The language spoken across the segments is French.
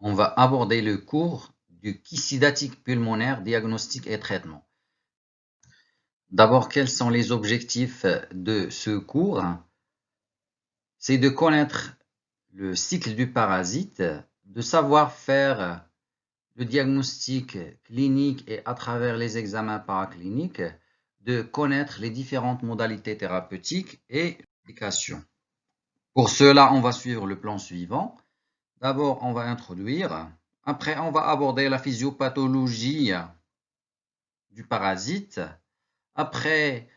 on va aborder le cours du kystidatique pulmonaire, diagnostic et traitement. D'abord, quels sont les objectifs de ce cours? C'est de connaître le cycle du parasite, de savoir faire le diagnostic clinique et à travers les examens paracliniques, de connaître les différentes modalités thérapeutiques et l'application. Pour cela, on va suivre le plan suivant. D'abord, on va introduire. Après, on va aborder la physiopathologie du parasite. Après,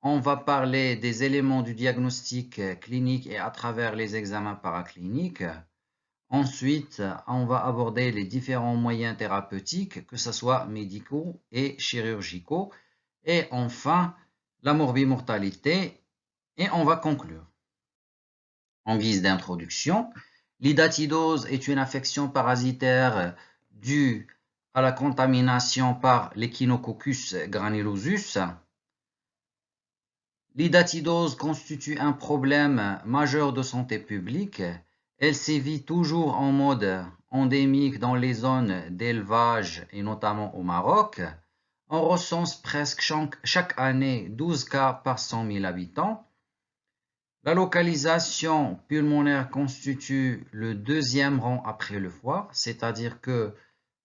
on va parler des éléments du diagnostic clinique et à travers les examens paracliniques. Ensuite, on va aborder les différents moyens thérapeutiques, que ce soit médicaux et chirurgicaux. Et enfin, la morbimortalité. Et on va conclure. En guise d'introduction, l'idatidose est une infection parasitaire due à la contamination par l'Echinococcus granulosus. L'idatidose constitue un problème majeur de santé publique. Elle sévit toujours en mode endémique dans les zones d'élevage et notamment au Maroc. On recense presque chaque année 12 cas par 100 000 habitants. La localisation pulmonaire constitue le deuxième rang après le foie, c'est-à-dire que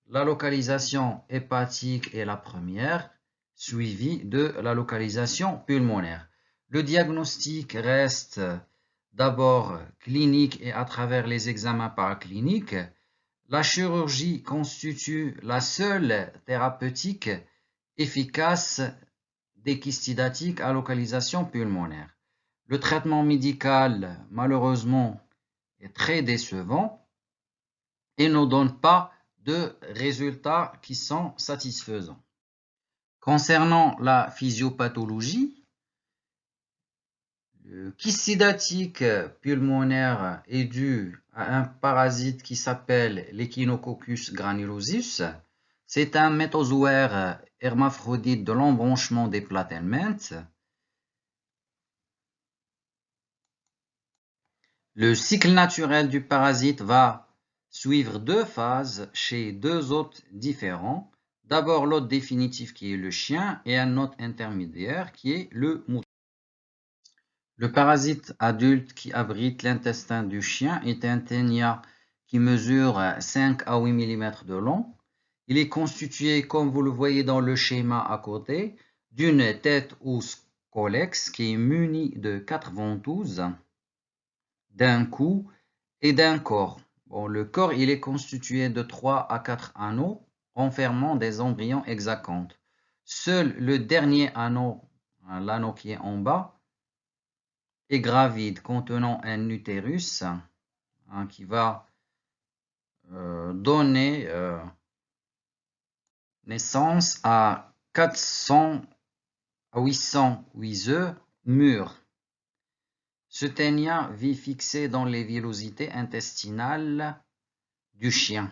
la localisation hépatique est la première, suivie de la localisation pulmonaire. Le diagnostic reste d'abord clinique et à travers les examens paracliniques. La chirurgie constitue la seule thérapeutique efficace des kystidatiques à localisation pulmonaire. Le traitement médical, malheureusement, est très décevant et ne donne pas de résultats qui sont satisfaisants. Concernant la physiopathologie, le kystidatique pulmonaire est dû à un parasite qui s'appelle l'Echinococcus granulosus. C'est un métazoaire hermaphrodite de l'embranchement des platenmentes. Le cycle naturel du parasite va suivre deux phases chez deux hôtes différents. D'abord l'hôte définitif qui est le chien et un hôte intermédiaire qui est le mouton. Le parasite adulte qui abrite l'intestin du chien est un ténia qui mesure 5 à 8 mm de long. Il est constitué, comme vous le voyez dans le schéma à côté, d'une tête ou scolex qui est munie de 4 ventouses, d'un cou et d'un corps. Bon, le corps il est constitué de 3 à 4 anneaux renfermant des embryons hexacontes. Seul le dernier anneau, l'anneau qui est en bas, est gravide, contenant un utérus qui va donner naissance à 400 à 808 œufs mûrs. Ce ténia vit fixé dans les villosités intestinales du chien.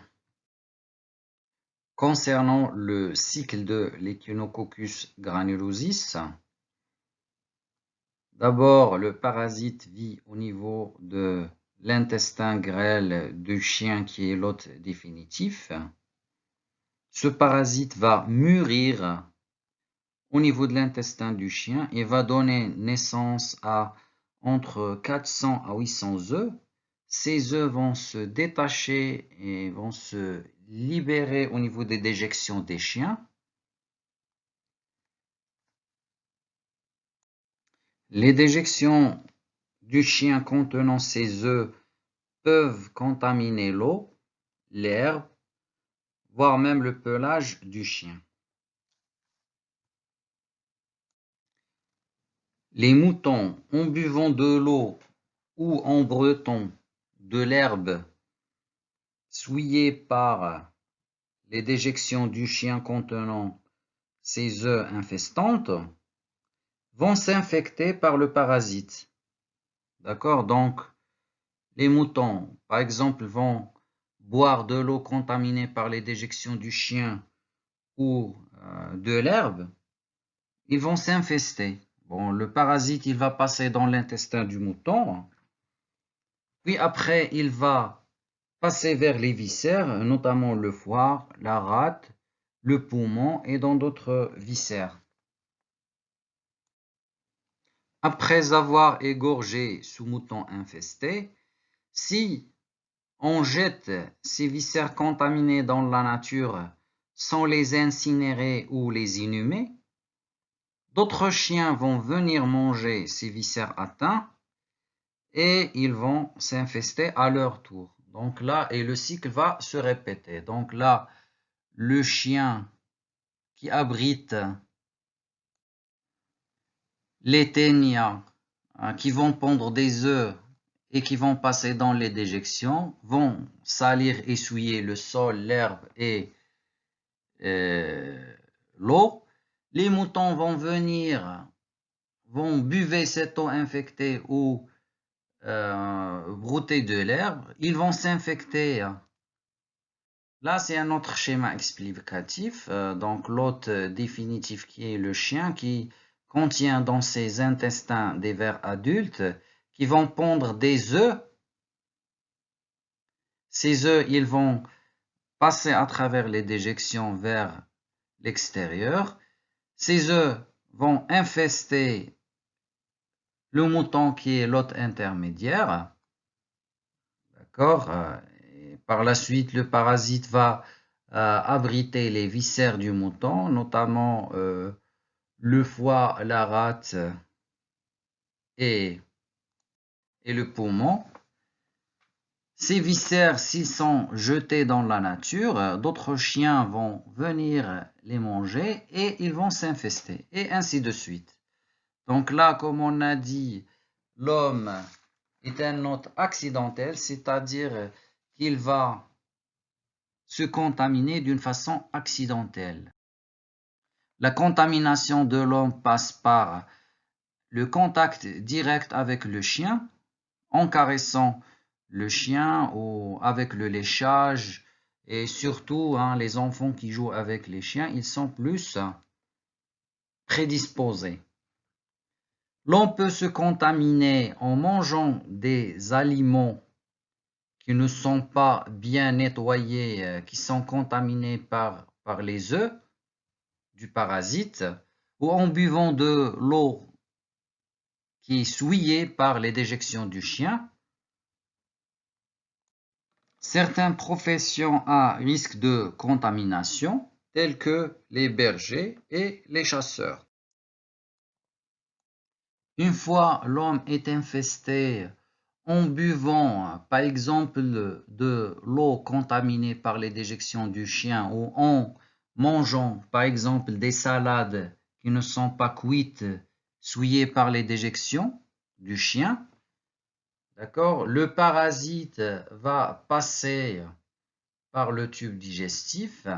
Concernant le cycle de l'Echinococcus granulosus, d'abord le parasite vit au niveau de l'intestin grêle du chien qui est l'hôte définitif. Ce parasite va mûrir au niveau de l'intestin du chien et va donner naissance à entre 400 à 800 œufs. Ces œufs vont se détacher et vont se libérer au niveau des déjections des chiens. Les déjections du chien contenant ces œufs peuvent contaminer l'eau, l'herbe, voire même le pelage du chien. Les moutons, en buvant de l'eau ou en breton de l'herbe souillée par les déjections du chien contenant ces œufs infestantes, vont s'infecter par le parasite. D'accord? Donc, les moutons, par exemple, vont boire de l'eau contaminée par les déjections du chien ou de l'herbe, ils vont s'infester. Bon, le parasite, il va passer dans l'intestin du mouton, puis après, il va passer vers les viscères, notamment le foie, la rate, le poumon et dans d'autres viscères. Après avoir égorgé ce mouton infesté, si on jette ces viscères contaminés dans la nature sans les incinérer ou les inhumer, d'autres chiens vont venir manger ces viscères atteints et ils vont s'infester à leur tour. Donc là, et le cycle va se répéter. Donc là, le chien qui abrite les ténias qui vont pondre des œufs et qui vont passer dans les déjections, vont salir, essuyer le sol, l'herbe et l'eau. Les moutons vont venir, vont buver cette eau infectée ou brouter de l'herbe. Ils vont s'infecter. Là, c'est un autre schéma explicatif. Donc, l'hôte définitif qui est le chien qui contient dans ses intestins des vers adultes qui vont pondre des œufs. Ces œufs, ils vont passer à travers les déjections vers l'extérieur. Ces œufs vont infester le mouton qui est l'hôte intermédiaire. D'accord? Par la suite, le parasite va abriter les viscères du mouton, notamment le foie, la rate et le poumon. Ces viscères, s'ils sont jetés dans la nature, d'autres chiens vont venir les manger et ils vont s'infester, et ainsi de suite. Donc là, comme on a dit, l'homme est un hôte accidentel, c'est-à-dire qu'il va se contaminer d'une façon accidentelle. La contamination de l'homme passe par le contact direct avec le chien, en caressant le chien ou avec le léchage, et surtout les enfants qui jouent avec les chiens, ils sont plus prédisposés. L'on peut se contaminer en mangeant des aliments qui ne sont pas bien nettoyés, qui sont contaminés par les œufs du parasite, ou en buvant de l'eau qui est souillée par les déjections du chien. Certaines professions à risque de contamination, telles que les bergers et les chasseurs. Une fois l'homme est infesté en buvant, par exemple, de l'eau contaminée par les déjections du chien ou en mangeant, par exemple, des salades qui ne sont pas cuites, souillées par les déjections du chien, d'accord, le parasite va passer par le tube digestif.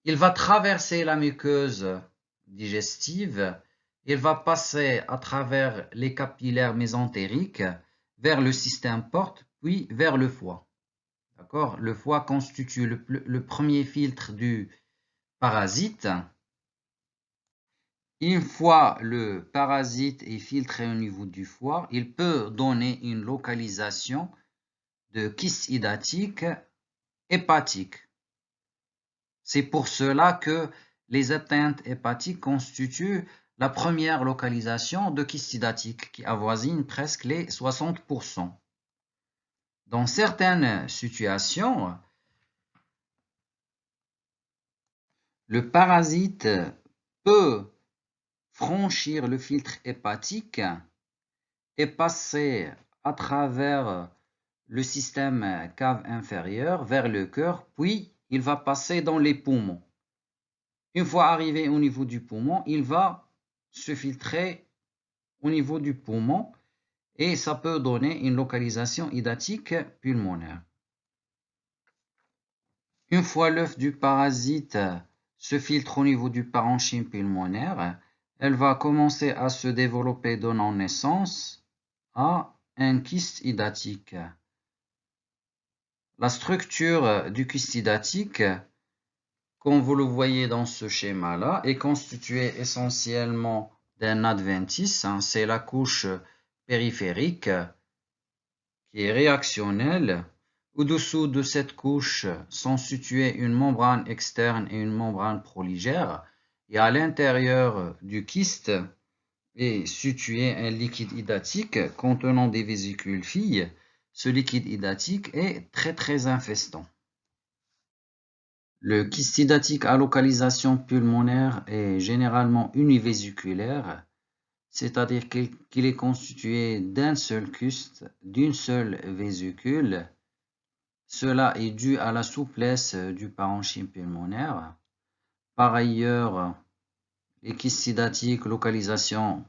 Il va traverser la muqueuse digestive. Il va passer à travers les capillaires mésentériques vers le système porte, puis vers le foie. D'accord? Le foie constitue le premier filtre du parasite. Une fois le parasite est filtré au niveau du foie, il peut donner une localisation de kyste hydatique hépatique. C'est pour cela que les atteintes hépatiques constituent la première localisation de kyste hydatique qui avoisine presque les 60%. Dans certaines situations, le parasite peut franchir le filtre hépatique et passer à travers le système cave inférieur vers le cœur, puis il va passer dans les poumons. Une fois arrivé au niveau du poumon, il va se filtrer au niveau du poumon et ça peut donner une localisation hydatique pulmonaire. Une fois l'œuf du parasite se filtre au niveau du parenchyme pulmonaire, elle va commencer à se développer donnant naissance à un kyste hydatique. La structure du kyste hydatique, comme vous le voyez dans ce schéma-là, est constituée essentiellement d'un adventice, c'est la couche périphérique qui est réactionnelle Au-dessous de cette couche sont situées une membrane externe et une membrane proligère. Et à l'intérieur du kyste est situé un liquide hydatique contenant des vésicules filles. Ce liquide hydatique est très infestant. Le kyste hydatique à localisation pulmonaire est généralement univésiculaire, c'est-à-dire qu'il est constitué d'un seul kyste, d'une seule vésicule. Cela est dû à la souplesse du parenchyme pulmonaire. Par ailleurs, les kystes hydatiques localisation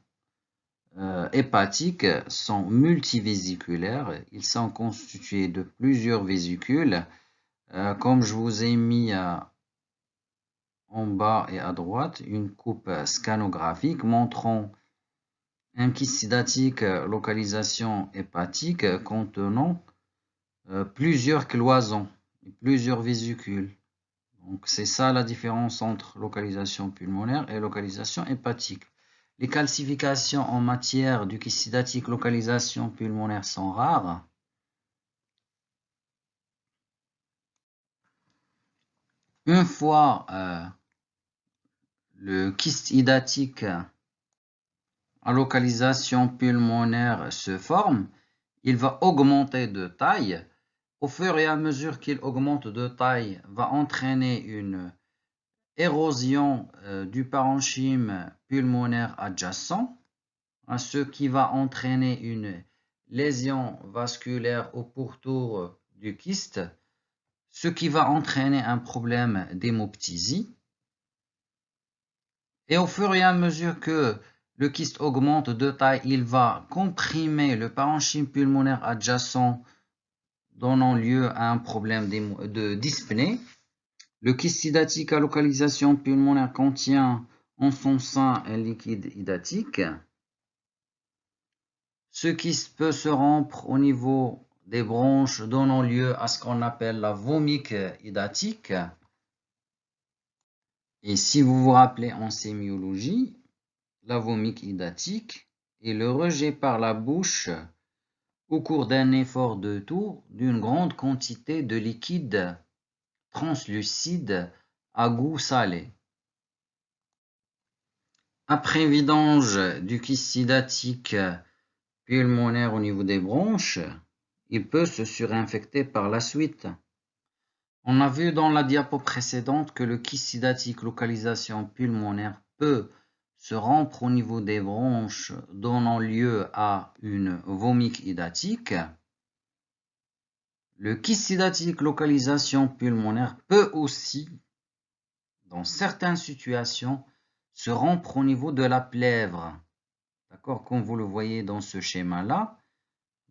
hépatique sont multivésiculaires. Ils sont constitués de plusieurs vésicules. Comme je vous ai mis en bas et à droite une coupe scanographique montrant un kyste hydatique localisation hépatique contenant plusieurs cloisons et plusieurs vésicules. Donc c'est ça la différence entre localisation pulmonaire et localisation hépatique. Les calcifications en matière du kyste hydatique localisation pulmonaire sont rares. Une fois le kyste hydatique à localisation pulmonaire se forme, il va augmenter de taille. Au fur et à mesure qu'il augmente de taille, va entraîner une érosion du parenchyme pulmonaire adjacent, ce qui va entraîner une lésion vasculaire au pourtour du kyste, ce qui va entraîner un problème d'hémoptysie. Et au fur et à mesure que le kyste augmente de taille, il va comprimer le parenchyme pulmonaire adjacent, donnant lieu à un problème de dyspnée. Le kyste hydatique à localisation pulmonaire contient en son sein un liquide hydatique. Ce kyste peut se rompre au niveau des bronches, donnant lieu à ce qu'on appelle la vomique hydatique. Et si vous vous rappelez en sémiologie, la vomique hydatique est le rejet par la bouche au cours d'un effort de tour d'une grande quantité de liquide translucide à goût salé. Après vidange du kyste hydatique pulmonaire au niveau des bronches, il peut se surinfecter par la suite. On a vu dans la diapo précédente que le kyste hydatique localisation pulmonaire peut se rompre au niveau des bronches, donnant lieu à une vomique hydatique. Le kyste hydatique localisation pulmonaire peut aussi, dans certaines situations, se rompre au niveau de la plèvre. D'accord, comme vous le voyez dans ce schéma-là.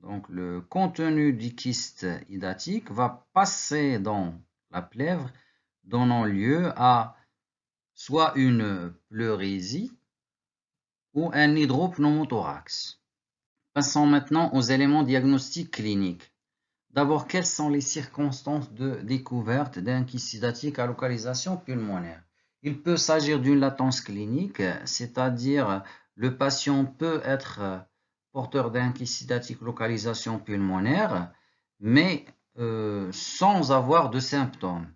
Donc, le contenu du kyste hydatique va passer dans la plèvre, donnant lieu à soit une pleurésie ou un hydropneumothorax. Passons maintenant aux éléments diagnostiques cliniques. D'abord, quelles sont les circonstances de découverte d'un kyste hydatique à localisation pulmonaire? Il peut s'agir d'une latence clinique, c'est-à-dire le patient peut être porteur d'un kyste hydatique localisation pulmonaire, mais sans avoir de symptômes.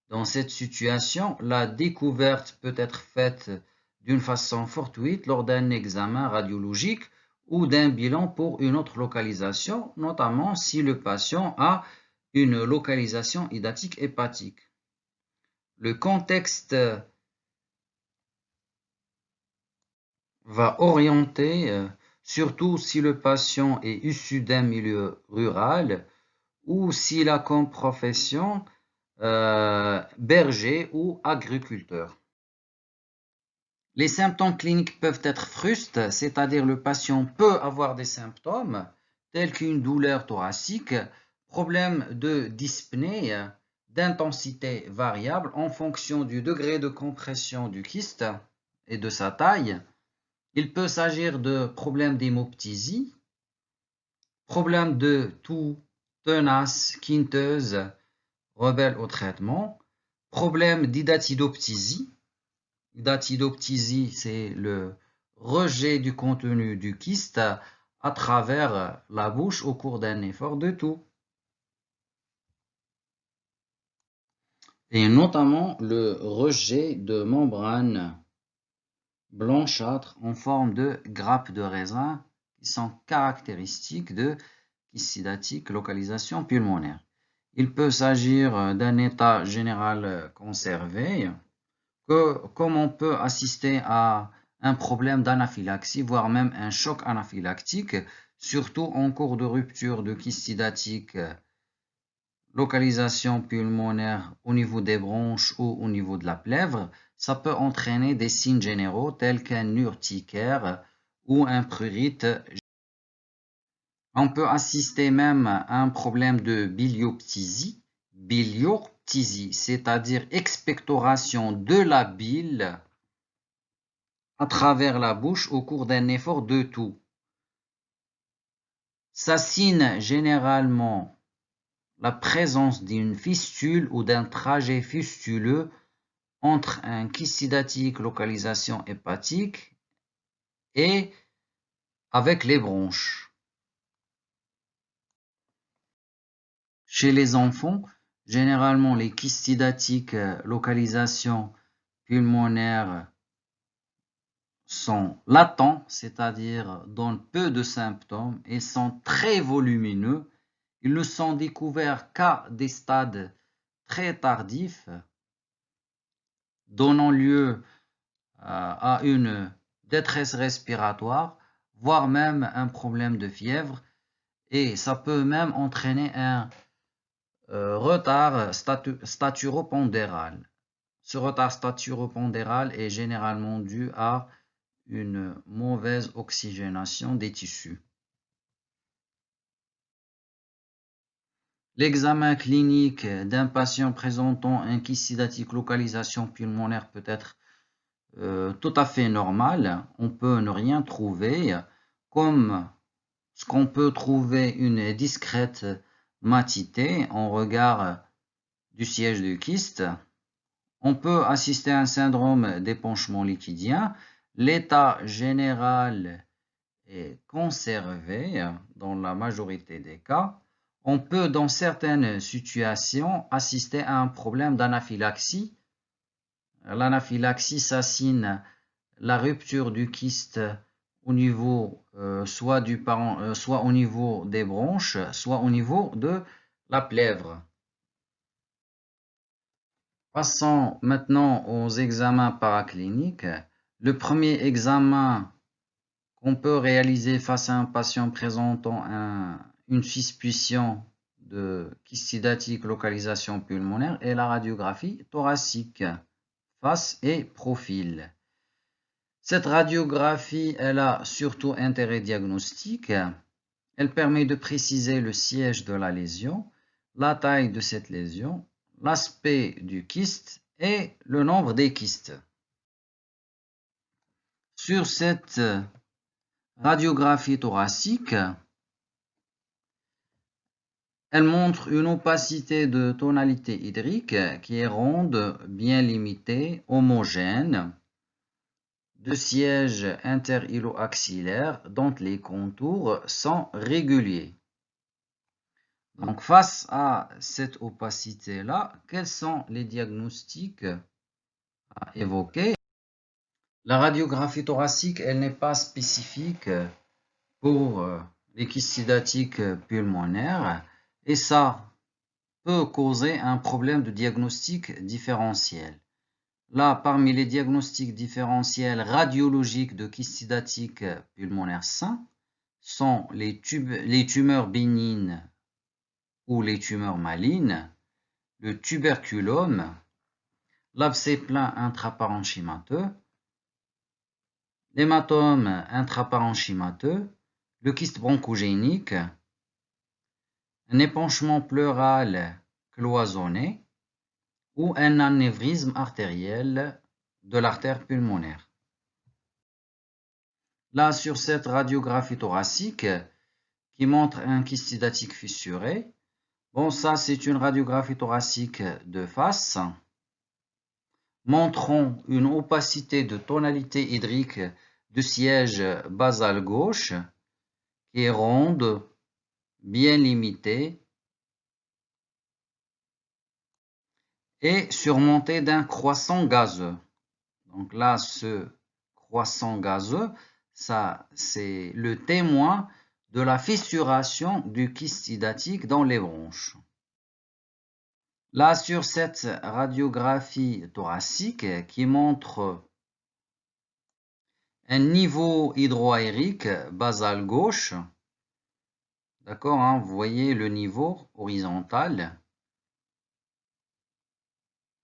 Dans cette situation, la découverte peut être faite d'une façon fortuite lors d'un examen radiologique ou d'un bilan pour une autre localisation, notamment si le patient a une localisation hydatique hépatique. Le contexte va orienter, surtout si le patient est issu d'un milieu rural ou s'il a comme profession berger ou agriculteur. Les symptômes cliniques peuvent être frustes, c'est-à-dire le patient peut avoir des symptômes tels qu'une douleur thoracique, problème de dyspnée d'intensité variable en fonction du degré de compression du kyste et de sa taille. Il peut s'agir de problèmes d'hémoptysie, problèmes de toux tenace, quinteuse, rebelle au traitement, problème d'hydatidoptysie. L'hydatidoptysie, c'est le rejet du contenu du kyste à travers la bouche au cours d'un effort de toux. et notamment le rejet de membranes blanchâtres en forme de grappes de raisin qui sont caractéristiques de kystidatique localisation pulmonaire. Il peut s'agir d'un état général conservé, comme on peut assister à un problème d'anaphylaxie, voire même un choc anaphylactique, surtout en cours de rupture de kystidatique localisation pulmonaire au niveau des bronches ou au niveau de la plèvre, ça peut entraîner des signes généraux tels qu'un urticaire ou un prurite. On peut assister même à un problème de bilioptysie, c'est-à-dire expectoration de la bile à travers la bouche au cours d'un effort de toux. Ça signe généralement la présence d'une fistule ou d'un trajet fistuleux entre un kystidatique localisation hépatique et avec les bronches. Chez les enfants, généralement les kystidatiques localisation pulmonaire sont latents, c'est-à-dire donnent peu de symptômes et sont très volumineux. Ils ne sont découverts qu'à des stades très tardifs, donnant lieu à une détresse respiratoire, voire même un problème de fièvre, et ça peut même entraîner un retard staturopondéral. Ce retard staturopondéral est généralement dû à une mauvaise oxygénation des tissus. L'examen clinique d'un patient présentant un kystidatique localisation pulmonaire peut être tout à fait normal. On peut ne rien trouver, comme ce qu'on peut trouver une discrète matité en regard du siège du kyste. On peut assister à un syndrome d'épanchement liquidien. L'état général est conservé dans la majorité des cas. On peut, dans certaines situations, assister à un problème d'anaphylaxie. L'anaphylaxie s'assigne la rupture du kyste au niveau soit au niveau des bronches, soit au niveau de la plèvre. Passons maintenant aux examens paracliniques. Le premier examen qu'on peut réaliser face à un patient présentant une suspicion de kystidatique localisation pulmonaire est la radiographie thoracique, face et profil. Cette radiographie, elle a surtout intérêt diagnostique. Elle permet de préciser le siège de la lésion, la taille de cette lésion, l'aspect du kyste et le nombre des kystes. Sur cette radiographie thoracique, elle montre une opacité de tonalité hydrique qui est ronde, bien limitée, homogène, de siège inter-îlot-axillaire dont les contours sont réguliers. Donc, face à cette opacité-là, quels sont les diagnostics à évoquer? La radiographie thoracique, elle n'est pas spécifique pour les kystidatiques pulmonaires et ça peut causer un problème de diagnostic différentiel. Là, parmi les diagnostics différentiels radiologiques de kystidatique pulmonaire sain sont les tumeurs bénignes ou les tumeurs malignes, le tuberculome, l'abcès plein intraparenchymateux, l'hématome intraparenchymateux, le kyste bronchogénique, un épanchement pleural cloisonné ou un anévrisme artériel de l'artère pulmonaire. Là, sur cette radiographie thoracique qui montre un kystidatique fissuré, bon, ça c'est une radiographie thoracique de face montrant une opacité de tonalité hydrique de siège basal gauche qui est ronde, bien limitée est surmonté d'un croissant gazeux. Donc là, ce croissant gazeux, ça, c'est le témoin de la fissuration du kyste hydatique dans les bronches. Là, sur cette radiographie thoracique qui montre un niveau hydroaérique basal gauche, d'accord, hein, vous voyez le niveau horizontal,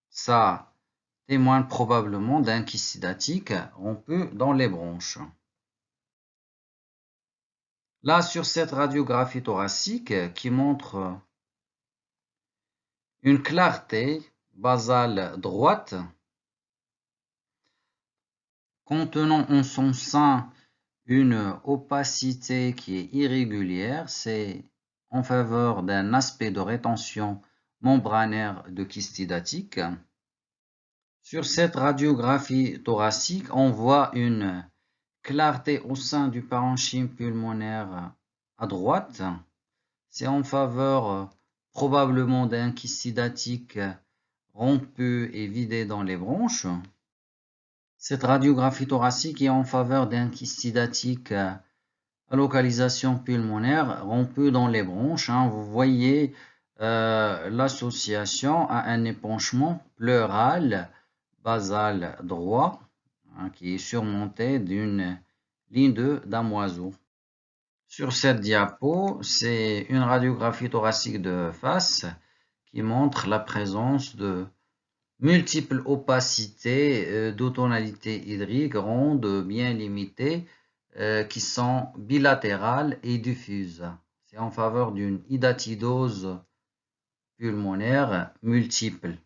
ça témoigne probablement d'un kyste hydatique rompu dans les bronches. Là, sur cette radiographie thoracique qui montre une clarté basale droite contenant en son sein une opacité qui est irrégulière, c'est en faveur d'un aspect de rétention membranaire de kyste hydatique. Sur cette radiographie thoracique, on voit une clarté au sein du parenchyme pulmonaire à droite. C'est en faveur probablement d'un kyste hydatique rompu et vidé dans les bronches. Cette radiographie thoracique est en faveur d'un kyste hydatique à localisation pulmonaire rompu dans les bronches. Vous voyez l'association à un épanchement pleural basal droit qui est surmonté d'une ligne de damoiseau. Sur cette diapo, c'est une radiographie thoracique de face qui montre la présence de multiples opacités de tonalité hydrique rondes bien limitées qui sont bilatérales et diffuses. C'est en faveur d'une hydatidose pulmonaire multiple.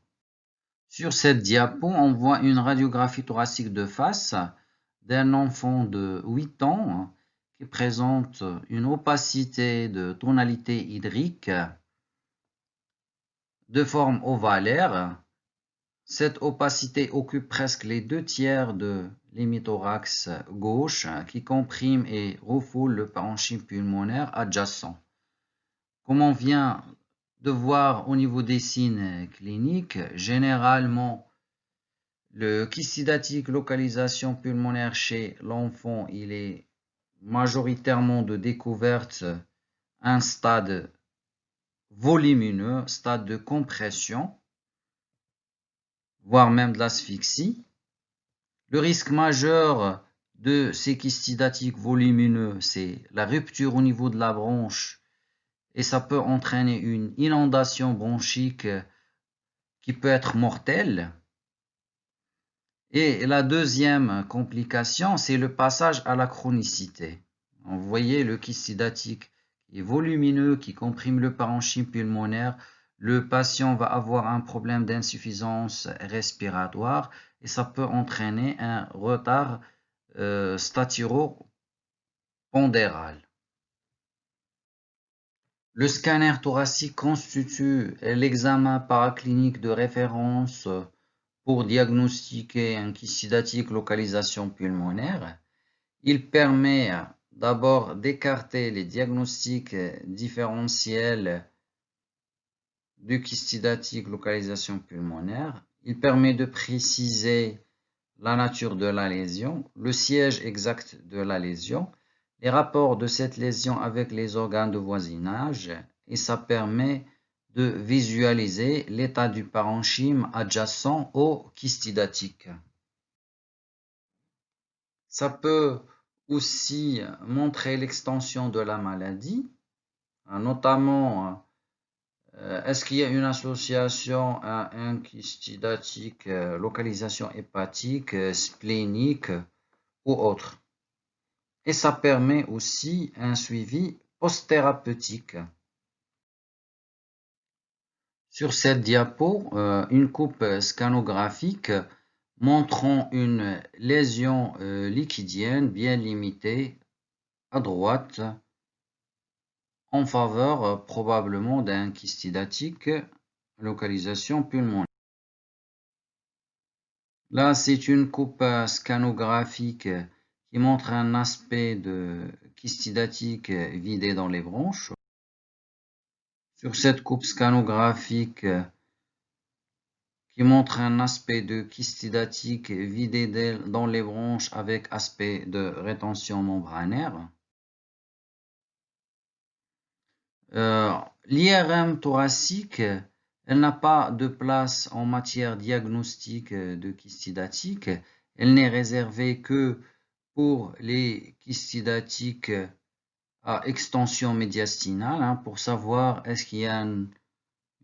Sur cette diapo, on voit une radiographie thoracique de face d'un enfant de 8 ans qui présente une opacité de tonalité hydrique de forme ovalaire. Cette opacité occupe presque les 2/3 de l'hémithorax gauche qui comprime et refoule le parenchyme pulmonaire adjacent. Comme on vient de voir au niveau des signes cliniques, généralement, le kyste hydatique localisation pulmonaire chez l'enfant, il est majoritairement de découverte à un stade volumineux, stade de compression, voire même de l'asphyxie. Le risque majeur de ces kystes hydatiques volumineux, c'est la rupture au niveau de la bronche et ça peut entraîner une inondation bronchique qui peut être mortelle. Et la deuxième complication, c'est le passage à la chronicité. Vous voyez le kyste hydatique est volumineux, qui comprime le parenchyme pulmonaire. Le patient va avoir un problème d'insuffisance respiratoire et ça peut entraîner un retard staturo-pondéral. Le scanner thoracique constitue l'examen paraclinique de référence pour diagnostiquer un kyste hydatique localisation pulmonaire. Il permet d'abord d'écarter les diagnostics différentiels du kyste hydatique localisation pulmonaire. Il permet de préciser la nature de la lésion, le siège exact de la lésion, les rapports de cette lésion avec les organes de voisinage et ça permet de visualiser l'état du parenchyme adjacent au kyste hydatique. Ça peut aussi montrer l'extension de la maladie, notamment est-ce qu'il y a une association à un kyste hydatique, localisation hépatique, splénique ou autre. Et ça permet aussi un suivi post-thérapeutique. Sur cette diapo, une coupe scanographique montrant une lésion liquidienne bien limitée à droite en faveur probablement d'un kyste hydatique localisation pulmonaire. Là, c'est une coupe scanographique qui montre un aspect de kyste hydatique vidé dans les bronches. Sur cette coupe scanographique, qui montre un aspect de kystidatique vidé dans les bronches avec aspect de rétention membranaire. L'IRM thoracique, elle n'a pas de place en matière diagnostique de kystidatique. Elle n'est réservée que pour les kystidatiques à extension médiastinale, pour savoir est-ce qu'il y a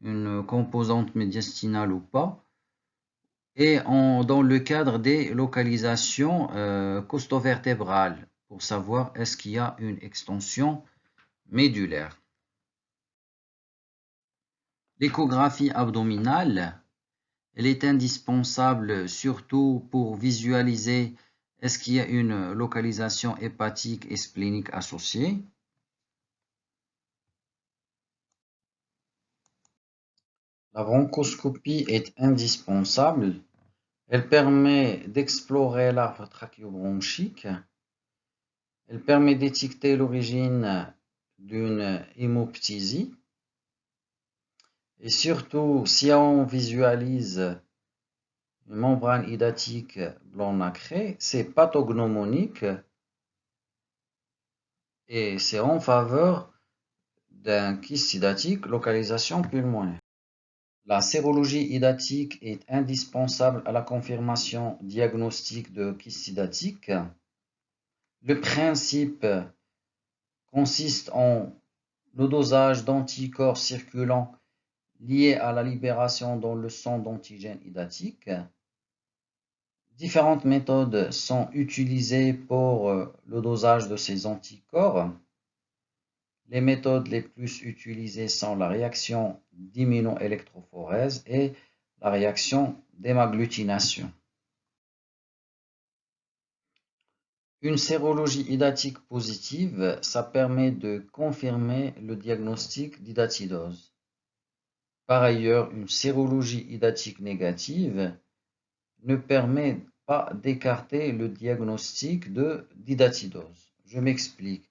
une composante médiastinale ou pas. Et dans le cadre des localisations costovertébrales, pour savoir est-ce qu'il y a une extension médulaire. L'échographie abdominale, elle est indispensable surtout pour visualiser est-ce qu'il y a une localisation hépatique et splénique associée. La bronchoscopie est indispensable. Elle permet d'explorer l'arbre trachéobronchique. Elle permet d'étiqueter l'origine d'une hémoptysie. Et surtout, si on visualise une membrane hydatique blanc nacré, c'est pathognomonique et c'est en faveur d'un kyste hydatique localisation pulmonaire. La sérologie hydatique est indispensable à la confirmation diagnostique de kyste hydatique. Le principe consiste en le dosage d'anticorps circulants liés à la libération dans le sang d'antigènes hydatiques. Différentes méthodes sont utilisées pour le dosage de ces anticorps. Les méthodes les plus utilisées sont la réaction d'immunoélectrophorèse et la réaction d'hémagglutination. Une sérologie hydatique positive, ça permet de confirmer le diagnostic d'hydatidose. Par ailleurs, une sérologie hydatique négative ne permet pas d'écarter le diagnostic d'hydatidose. Je m'explique.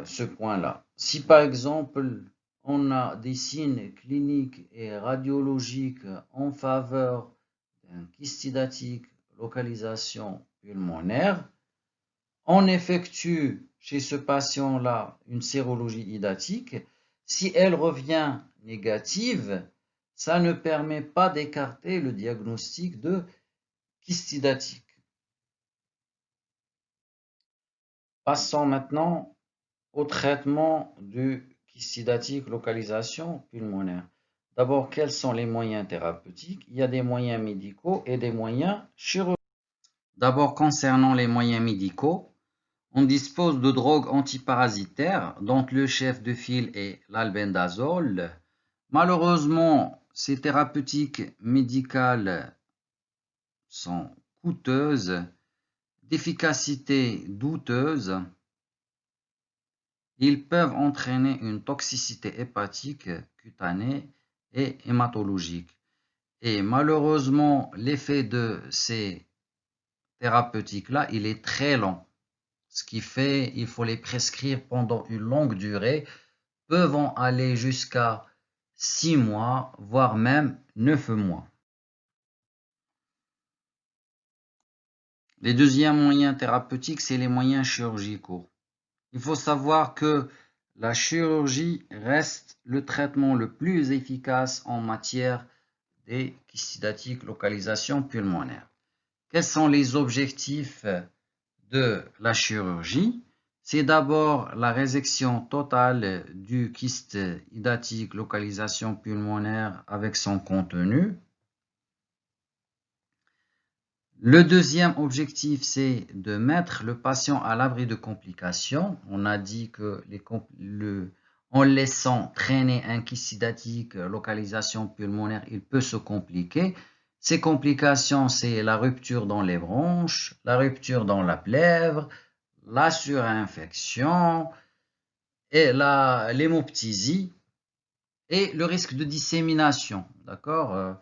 Ce point-là. Si par exemple on a des signes cliniques et radiologiques en faveur d'un kyste hydatique localisation pulmonaire, on effectue chez ce patient-là une sérologie hydatique. Si elle revient négative, ça ne permet pas d'écarter le diagnostic de kyste hydatique. Passons maintenant au traitement du kyste hydatique localisation pulmonaire. D'abord, quels sont les moyens thérapeutiques? Il y a des moyens médicaux et des moyens chirurgicaux. D'abord, concernant les moyens médicaux, on dispose de drogues antiparasitaires dont le chef de file est l'albendazole. Malheureusement, ces thérapeutiques médicales sont coûteuses, d'efficacité douteuse. Ils peuvent entraîner une toxicité hépatique, cutanée et hématologique. Et malheureusement, l'effet de ces thérapeutiques-là, il est très lent. Ce qui fait qu'il faut les prescrire pendant une longue durée, peuvent aller jusqu'à 6 mois, voire même 9 mois. Les deuxièmes moyens thérapeutiques, c'est les moyens chirurgicaux. Il faut savoir que la chirurgie reste le traitement le plus efficace en matière des kystes hydatiques localisation pulmonaire. Quels sont les objectifs de la chirurgie? C'est d'abord la résection totale du kyste hydatique localisation pulmonaire avec son contenu. Le deuxième objectif, c'est de mettre le patient à l'abri de complications. On a dit que en laissant traîner un kyste hydatique localisation pulmonaire, il peut se compliquer. Ces complications, c'est la rupture dans les bronches, la rupture dans la plèvre, la surinfection et l'hémoptysie et le risque de dissémination. D'accord?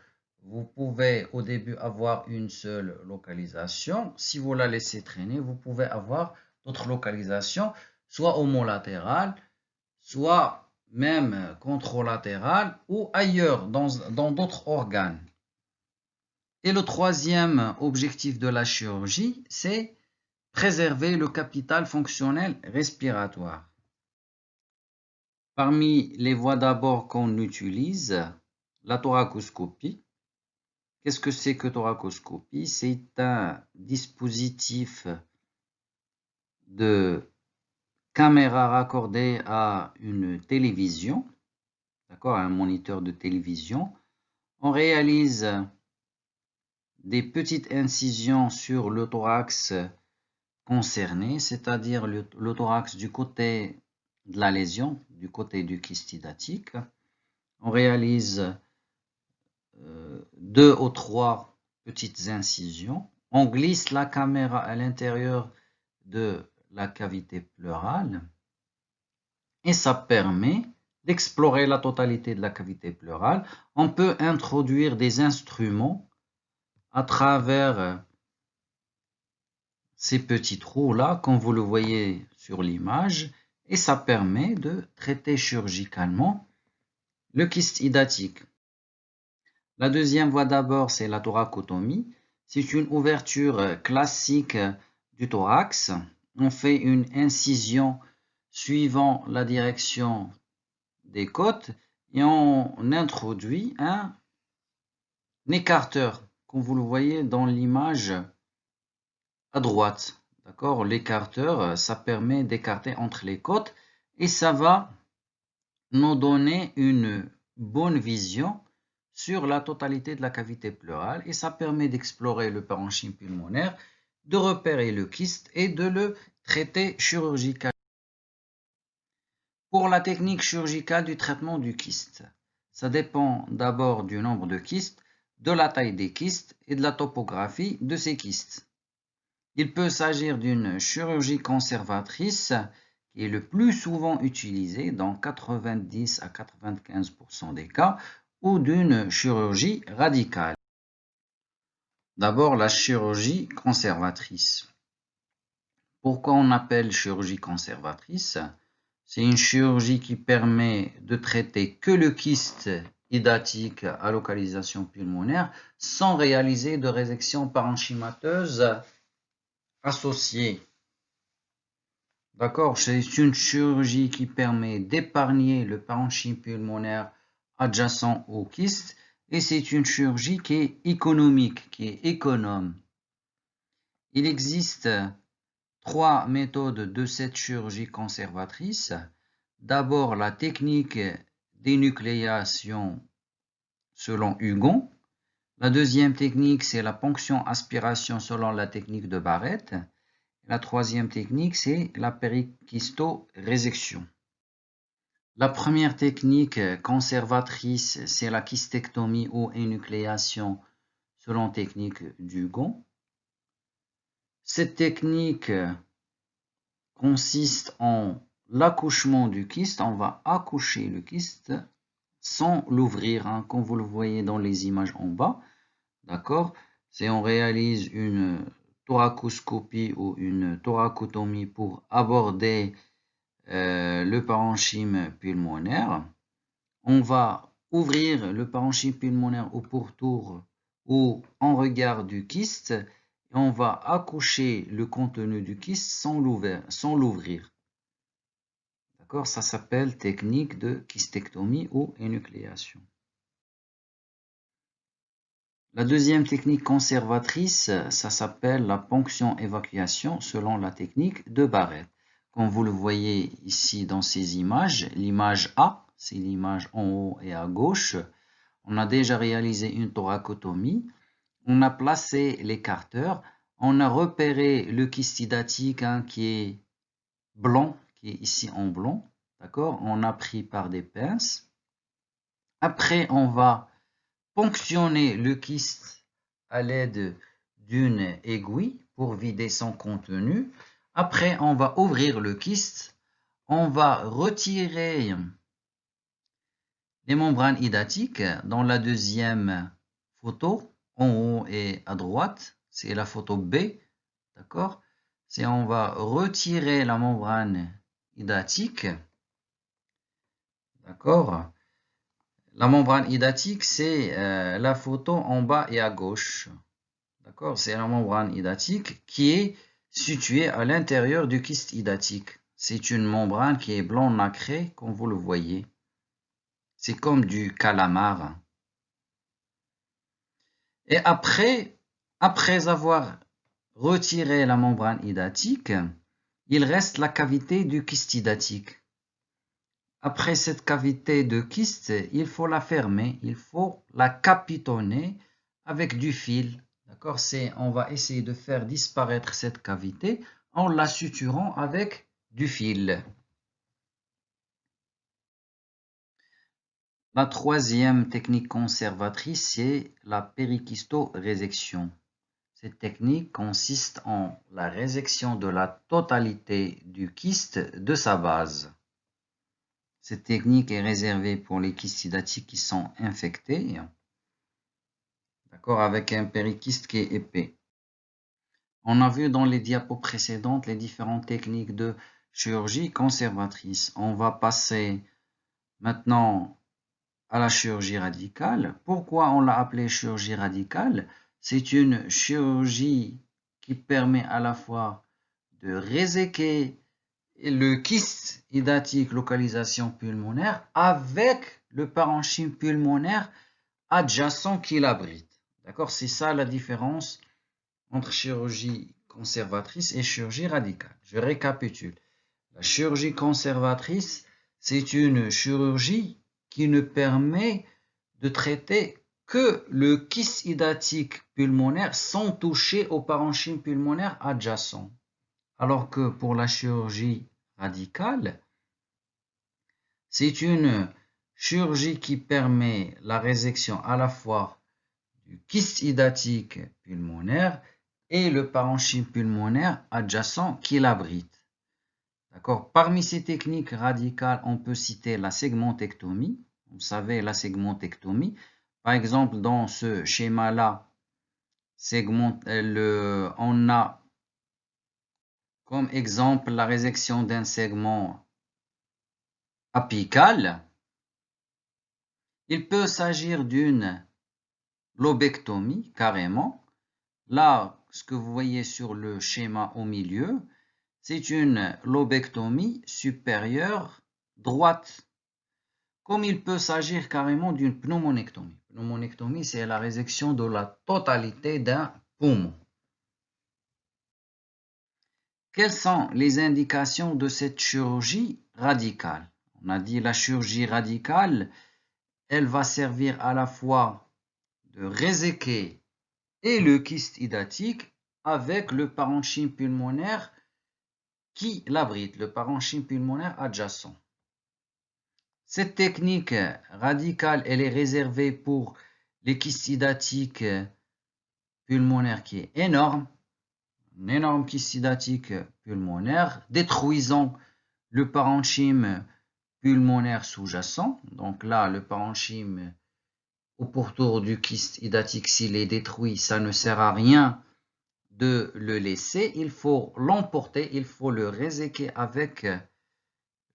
Vous pouvez au début avoir une seule localisation. Si vous la laissez traîner, vous pouvez avoir d'autres localisations, soit homolatérales, soit même contralatéral ou ailleurs dans d'autres organes. Et le troisième objectif de la chirurgie, c'est préserver le capital fonctionnel respiratoire. Parmi les voies d'abord qu'on utilise, la thoracoscopie. Qu'est-ce que c'est que thoracoscopie? C'est un dispositif de caméra raccordée à une télévision, d'accord, un moniteur de télévision. On réalise des petites incisions sur le thorax concerné, c'est-à-dire le thorax du côté de la lésion, du côté du kyste hydatique. On réalise 2 ou 3 petites incisions. On glisse la caméra à l'intérieur de la cavité pleurale et ça permet d'explorer la totalité de la cavité pleurale. On peut introduire des instruments à travers ces petits trous-là, comme vous le voyez sur l'image, et ça permet de traiter chirurgicalement le kyste hydatique. La deuxième voie d'abord, c'est la thoracotomie. C'est une ouverture classique du thorax. On fait une incision suivant la direction des côtes et on introduit un écarteur, comme vous le voyez dans l'image à droite. D'accord? L'écarteur, ça permet d'écarter entre les côtes et ça va nous donner une bonne vision sur la totalité de la cavité pleurale et ça permet d'explorer le parenchyme pulmonaire, de repérer le kyste et de le traiter chirurgicalement. Pour la technique chirurgicale du traitement du kyste, ça dépend d'abord du nombre de kystes, de la taille des kystes et de la topographie de ces kystes. Il peut s'agir d'une chirurgie conservatrice qui est le plus souvent utilisée dans 90 à 95% des cas ou d'une chirurgie radicale. D'abord, la chirurgie conservatrice. Pourquoi on appelle chirurgie conservatrice? C'est une chirurgie qui permet de traiter que le kyste hydatique à localisation pulmonaire sans réaliser de résection parenchymateuse associée. D'accord, c'est une chirurgie qui permet d'épargner le parenchyme pulmonaire adjacent au kyste et c'est une chirurgie qui est économique, qui est économe. Il existe 3 méthodes de cette chirurgie conservatrice. D'abord, la technique d'énucléation selon Hugon. La deuxième technique, c'est la ponction-aspiration selon la technique de Barrett. La troisième technique, c'est la périkysto-résection. La première technique conservatrice, c'est la kystectomie ou énucléation selon technique d'Hugon. Cette technique consiste en l'accouchement du kyste. On va accoucher le kyste sans l'ouvrir, comme vous le voyez dans les images en bas. D'accord? C'est on réalise une thoracoscopie ou une thoracotomie pour aborder le parenchyme pulmonaire. On va ouvrir le parenchyme pulmonaire au pourtour ou en regard du kyste et on va accoucher le contenu du kyste sans l'ouvrir. D'accord? Ça s'appelle technique de kystectomie ou énucléation. La deuxième technique conservatrice, ça s'appelle la ponction-évacuation selon la technique de Barrett. Comme vous le voyez ici dans ces images, l'image A, c'est l'image en haut et à gauche. On a déjà réalisé une thoracotomie. On a placé l'écarteur. On a repéré le kyste hydatique qui est blanc, qui est ici en blanc. D'accord? On a pris par des pinces. Après, on va ponctionner le kyste à l'aide d'une aiguille pour vider son contenu. Après, on va ouvrir le kyste. On va retirer les membranes hydatiques. Dans la deuxième photo, en haut et à droite, c'est la photo B. D'accord? C'est on va retirer la membrane hydatique. D'accord? La membrane hydatique, c'est la photo en bas et à gauche. D'accord? C'est la membrane hydatique qui est située à l'intérieur du kyste hydatique. C'est une membrane qui est blanc nacré, comme vous le voyez. C'est comme du calamar. Et après avoir retiré la membrane hydatique, il reste la cavité du kyste hydatique. Après cette cavité de kyste, il faut la fermer, il faut la capitonner avec du fil. D'accord? On va essayer de faire disparaître cette cavité en la suturant avec du fil. La troisième technique conservatrice, c'est la périkysto-résection. Cette technique consiste en la résection de la totalité du kyste de sa base. Cette technique est réservée pour les kystes hydatiques qui sont infectés, d'accord, avec un périkyste qui est épais. On a vu dans les diapos précédentes les différentes techniques de chirurgie conservatrice. On va passer maintenant à la chirurgie radicale. Pourquoi on l'a appelée chirurgie radicale? C'est une chirurgie qui permet à la fois de réséquer le kyste hydatique localisation pulmonaire avec le parenchyme pulmonaire adjacent qui l'abrite. D'accord? C'est ça la différence entre chirurgie conservatrice et chirurgie radicale. Je récapitule. La chirurgie conservatrice, c'est une chirurgie qui ne permet de traiter que le kyste hydatique pulmonaire sans toucher au parenchyme pulmonaire adjacent. Alors que pour la chirurgie radicale, c'est une chirurgie qui permet la résection à la fois du kyste hydatique pulmonaire et le parenchyme pulmonaire adjacent qui l'abrite. D'accord. Parmi ces techniques radicales, on peut citer la segmentectomie. Vous savez, la segmentectomie. Par exemple, dans ce schéma-là, on a comme exemple la résection d'un segment apical. Il peut s'agir d'une lobectomie, carrément. Là, ce que vous voyez sur le schéma au milieu, c'est une lobectomie supérieure droite. Comme il peut s'agir carrément d'une pneumonectomie. Pneumonectomie, c'est la résection de la totalité d'un poumon. Quelles sont les indications de cette chirurgie radicale? On a dit la chirurgie radicale, elle va servir à la fois de réséquer et le kyste hydatique avec le parenchyme pulmonaire qui l'abrite, le parenchyme pulmonaire adjacent. Cette technique radicale, elle est réservée pour les kystes hydatiques pulmonaires qui est énorme, un énorme kyste hydatique pulmonaire, détruisant le parenchyme pulmonaire sous-jacent. Donc là, le parenchyme au pourtour du kyste hydatique, s'il est détruit, ça ne sert à rien de le laisser. Il faut l'emporter, il faut le réséquer avec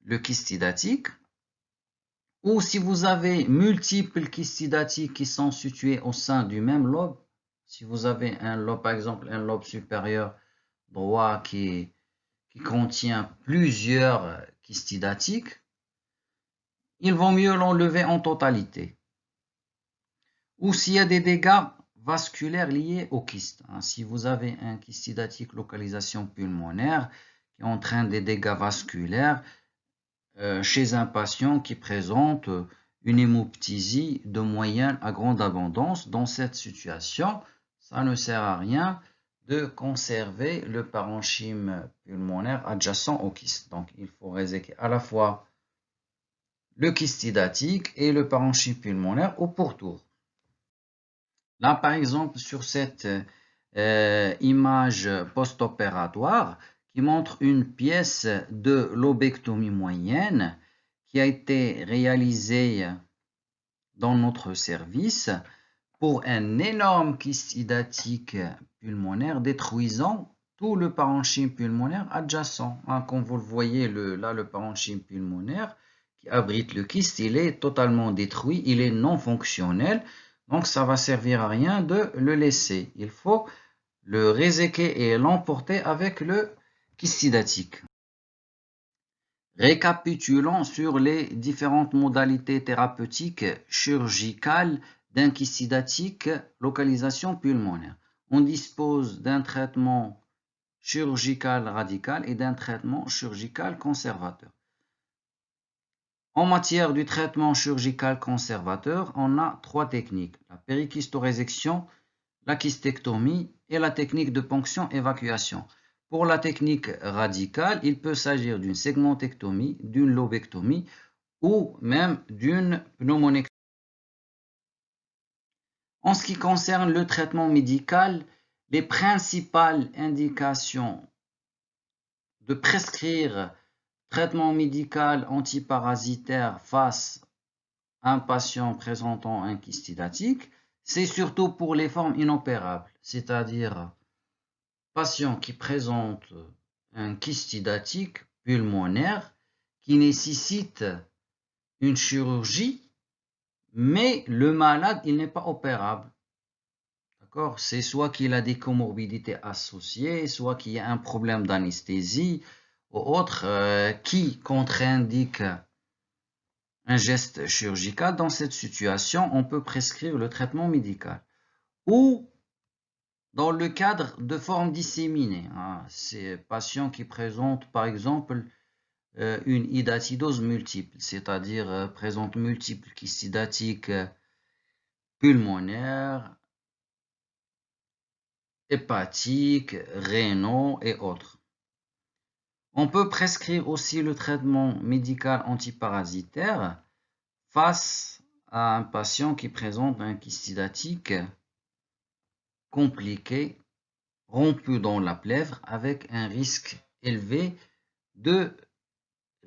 le kyste hydatique. Ou si vous avez multiples kystes hydatiques qui sont situés au sein du même lobe, si vous avez un lobe, par exemple un lobe supérieur droit qui contient plusieurs kystes hydatiques, il vaut mieux l'enlever en totalité. Ou s'il y a des dégâts vasculaires liés au kyste. Si vous avez un kyste hydatique localisation pulmonaire qui entraîne des dégâts vasculaires chez un patient qui présente une hémoptysie de moyenne à grande abondance, dans cette situation, ça ne sert à rien de conserver le parenchyme pulmonaire adjacent au kyste. Donc, il faut réséquer à la fois le kyste hydatique et le parenchyme pulmonaire au pourtour. Là, par exemple, sur cette image post-opératoire qui montre une pièce de lobectomie moyenne qui a été réalisée dans notre service pour un énorme kyste hydatique pulmonaire détruisant tout le parenchyme pulmonaire adjacent. Comme vous le voyez, là, le parenchyme pulmonaire qui abrite le kyste, il est totalement détruit, il est non fonctionnel, donc ça va servir à rien de le laisser. Il faut le réséquer et l'emporter avec le kystidatique. Récapitulons sur les différentes modalités thérapeutiques chirurgicales d'un kystidatique localisation pulmonaire. On dispose d'un traitement chirurgical radical et d'un traitement chirurgical conservateur. En matière du traitement chirurgical conservateur, on a trois techniques: la périkystorésection, la kystectomie et la technique de ponction-évacuation. Pour la technique radicale, il peut s'agir d'une segmentectomie, d'une lobectomie ou même d'une pneumonectomie. En ce qui concerne le traitement médical, les principales indications de prescrire traitement médical antiparasitaire face à un patient présentant un kystidatique, c'est surtout pour les formes inopérables, c'est-à-dire patients qui présentent un kystidatique pulmonaire qui nécessite une chirurgie, mais le malade, il n'est pas opérable. D'accord? C'est soit qu'il a des comorbidités associées, soit qu'il y a un problème d'anesthésie ou autre qui contre-indique un geste chirurgical. Dans cette situation, on peut prescrire le traitement médical. Ou dans le cadre de formes disséminées, ces patients qui présentent par exemple une hydatidose multiple, c'est-à-dire présentent multiples kystidatiques pulmonaires, hépatiques, rénaux et autres. On peut prescrire aussi le traitement médical antiparasitaire face à un patient qui présente un kystidatique compliqué, rompu dans la plèvre, avec un risque élevé de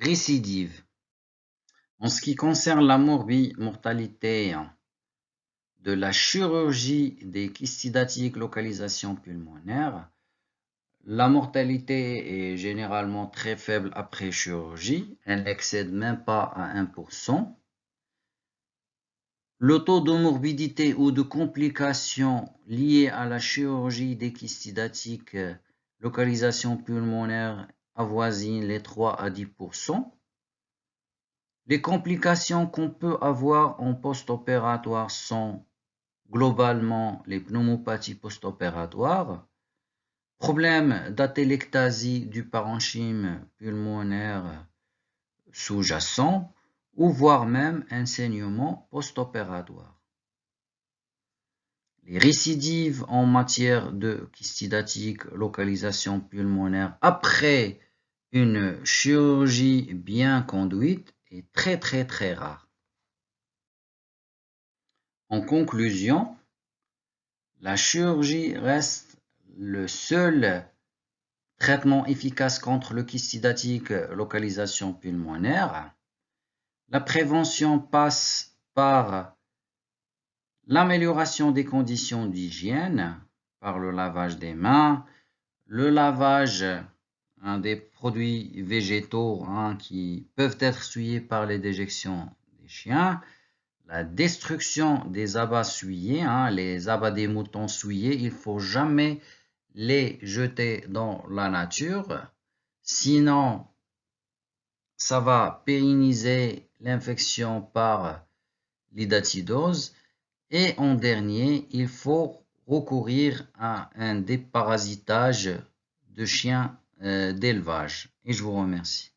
récidive. En ce qui concerne la morbimortalité de la chirurgie des kystidatiques localisation pulmonaire, la mortalité est généralement très faible après chirurgie, elle n'excède même pas à 1%. Le taux de morbidité ou de complications liées à la chirurgie des kystidatiques localisation pulmonaire avoisine les 3 à 10%. Les complications qu'on peut avoir en post-opératoire sont globalement les pneumopathies post-opératoires, problème d'atélectasie du parenchyme pulmonaire sous-jacent, ou voire même un saignement post-opératoire. Les récidives en matière de kystidatique localisation pulmonaire après une chirurgie bien conduite est très rare. En conclusion, la chirurgie reste le seul traitement efficace contre le kystidatique localisation pulmonaire. La prévention passe par l'amélioration des conditions d'hygiène, par le lavage des mains, le lavage des produits végétaux qui peuvent être souillés par les déjections des chiens, la destruction des abats souillés, les abats des moutons souillés, il ne faut jamais les jeter dans la nature, sinon ça va pérenniser l'infection par l'hydatidose. Et en dernier, il faut recourir à un déparasitage de chiens d'élevage. Et je vous remercie.